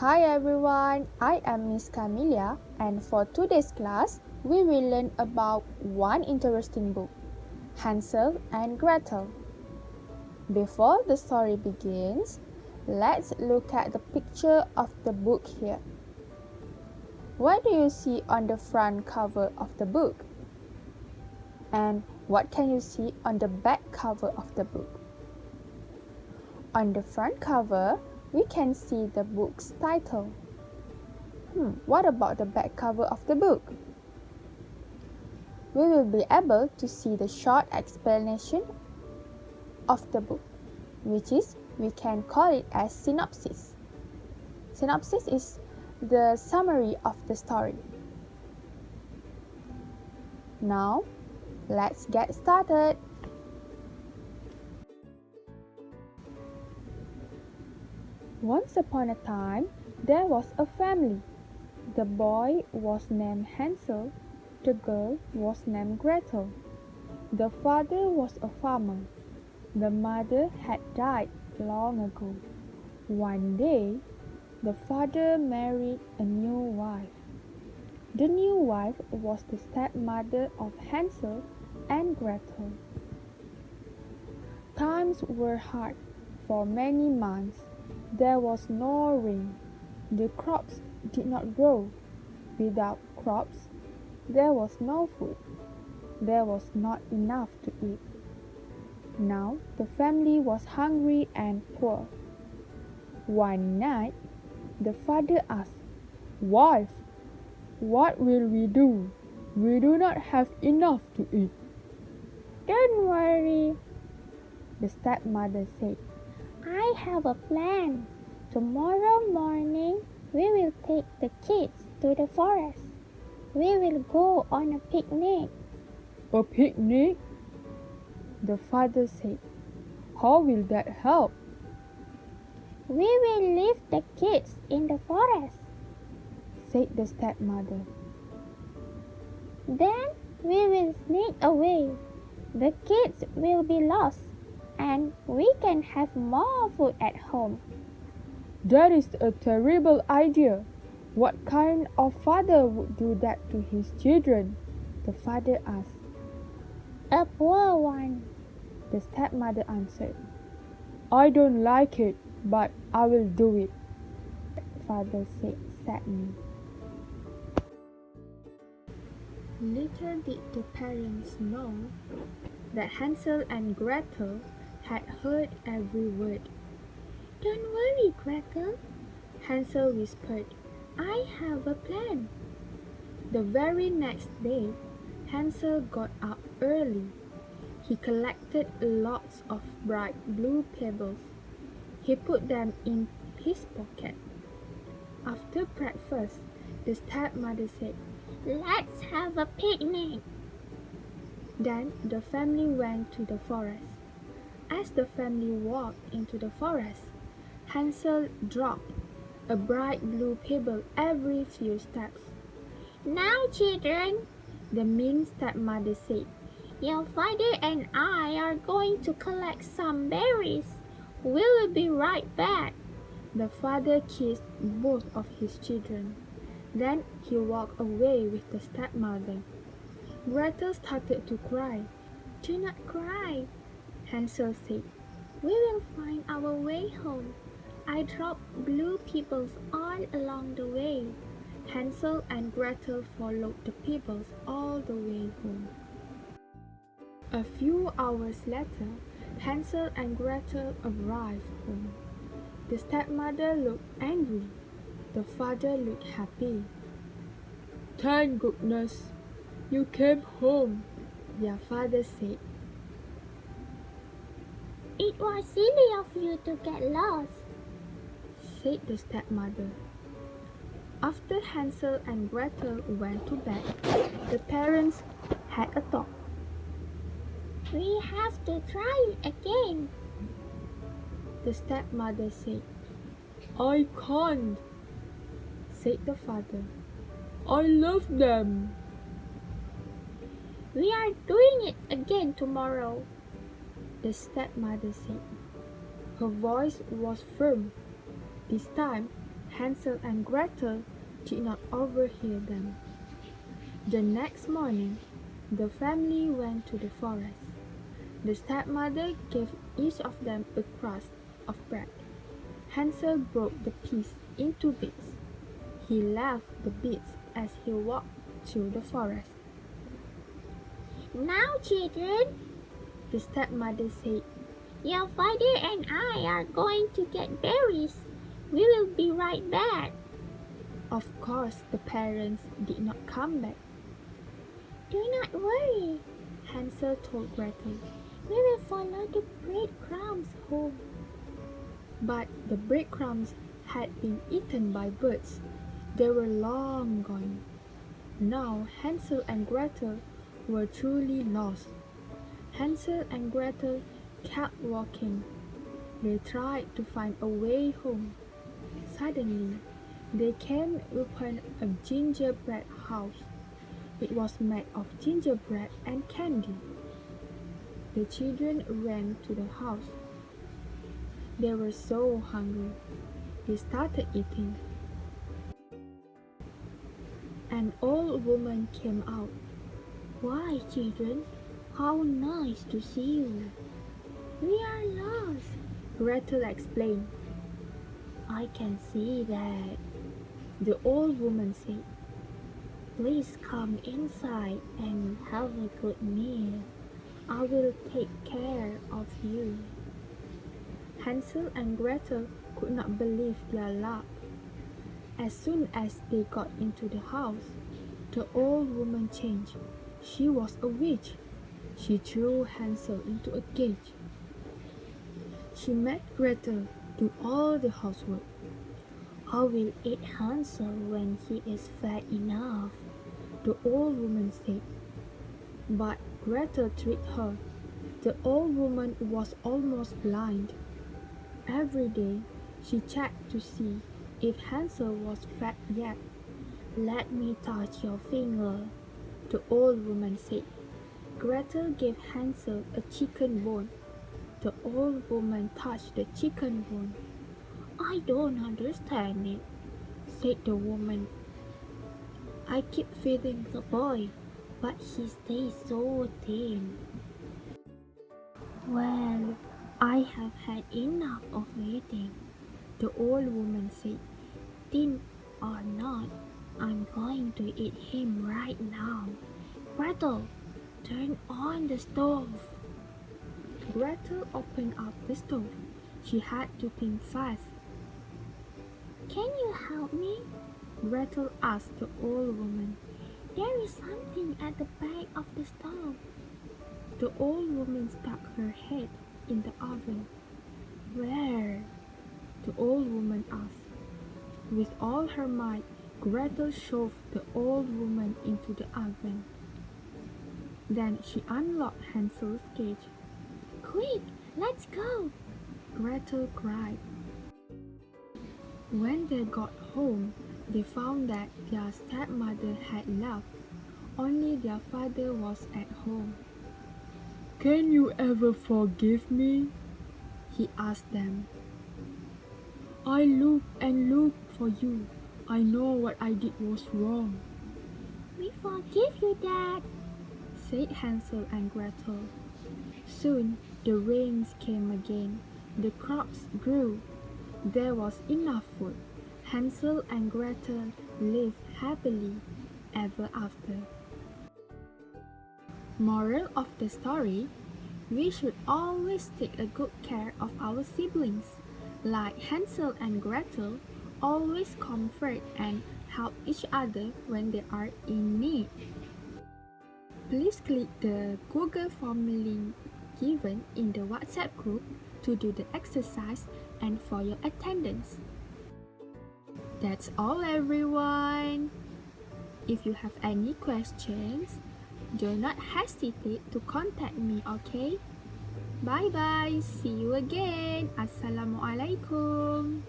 Hi everyone, I am Miss Camelia, and for today's class, we will learn about one interesting book, Hansel and Gretel. Before the story begins, let's look at the picture of the book here. What do you see on the front cover of the book? And what can you see on the back cover of the book? On the front cover, we can see the book's title. What about the back cover of the book? We will be able to see the short explanation of the book, which is we can call it as synopsis. Synopsis is the summary of the story. Now, let's get started. Once upon a time, there was a family. The boy was named Hansel, the girl was named Gretel. The father was a farmer. The mother had died long ago. One day, the father married a new wife. The new wife was the stepmother of Hansel and Gretel. Times were hard. For many months, there was no rain. The crops did not grow. Without crops, there was no food. There was not enough to eat. Now the family was hungry and poor. One night, the father asked, "Wife, what will we do? We do not have enough to eat." "Don't worry," the stepmother said. "I have a plan. Tomorrow morning, we will take the kids to the forest. We will go on a picnic." "A picnic?" the father said. "How will that help?" "We will leave the kids in the forest," said the stepmother. "Then we will sneak away. The kids will be lost, and we can have more food at home." "That is a terrible idea. What kind of father would do that to his children?" the father asked. "A poor one," the stepmother answered. "I don't like it, but I will do it," the father said sadly. Little did the parents know that Hansel and Gretel had heard every word. "Don't worry, Gretel," Hansel whispered. "I have a plan." The very next day, Hansel got up early. He collected lots of bright blue pebbles. He put them in his pocket. After breakfast, the stepmother said, "Let's have a picnic." Then the family went to the forest. As the family walked into the forest, Hansel dropped a bright blue pebble every few steps. "Now, children," the mean stepmother said, "your father and I are going to collect some berries. We will be right back." The father kissed both of his children. Then he walked away with the stepmother. Gretel started to cry. "Do not cry," Hansel said. "We will find our way home. I dropped blue pebbles all along the way." Hansel and Gretel followed the pebbles all the way home. A few hours later, Hansel and Gretel arrived home. The stepmother looked angry. The father looked happy. "Thank goodness you came home," their father said. "It was silly of you to get lost," said the stepmother. After Hansel and Gretel went to bed, the parents had a talk. "We have to try it again," the stepmother said. "I can't," said the father. "I love them." "We are doing it again tomorrow," the stepmother said. Her voice was firm. This time, Hansel and Gretel did not overhear them. The next morning, the family went to the forest. The stepmother gave each of them a crust of bread. Hansel broke the piece into bits. He left the bits as he walked through the forest. Now, children, The stepmother said, your father and I are going to get berries. We will be right back. Of course, the parents did not come back. Do not worry, Hansel told Gretel. we will follow the breadcrumbs home. But the breadcrumbs had been eaten by birds. They were long gone. Now Hansel and Gretel were truly lost. Hansel and Gretel kept walking. They tried to find a way home. Suddenly, they came upon a gingerbread house. It was made of gingerbread and candy. The children ran to the house. They were so hungry. They started eating. An old woman came out. Why, children, how nice to see you. We are lost. Gretel explained. I can see that. The old woman said, Please come inside and have a good meal. I will take care of you. Hansel and Gretel could not believe their luck. As soon as they got into the house, the old woman changed. She was a witch. She threw Hansel into a cage. She made Gretel do all the housework. I will eat Hansel when he is fat enough, the old woman said. But Gretel tricked her. The old woman was almost blind. Every day she checked to see if Hansel was fat yet. Let me touch your finger, the old woman said. Gretel gave Hansel a chicken bone. The old woman touched the chicken bone. I don't understand it, said the woman. I keep feeding the boy, but he stays so thin. Well, I have had enough of waiting, the old woman said. Thin or not, I'm going to eat him right now. Gretel, turn on the stove. Gretel opened up the stove. She had to think fast. Can you help me? Gretel asked the old woman. There is something at the back of the stove. The old woman stuck her head in the oven. Where? The old woman asked. With all her might, Gretel shoved the old woman into the oven. Then she unlocked Hansel's cage. Quick, let's go! Gretel cried. When they got home, they found that their stepmother had left. Only their father was at home. Can you ever forgive me? He asked them. I look and look for you. I know what I did was wrong. We forgive you, Dad, said Hansel and Gretel. Soon the rains came again. The crops grew. There was enough food. Hansel and Gretel lived happily ever after. Moral of the story: we should always take a good care of our siblings. Like Hansel and Gretel, always comfort and help each other when they are in need. Please click the Google form link given in the WhatsApp group to do the exercise and for your attendance. That's all, everyone. If you have any questions, do not hesitate to contact me, okay? Bye bye. See you again. Assalamualaikum.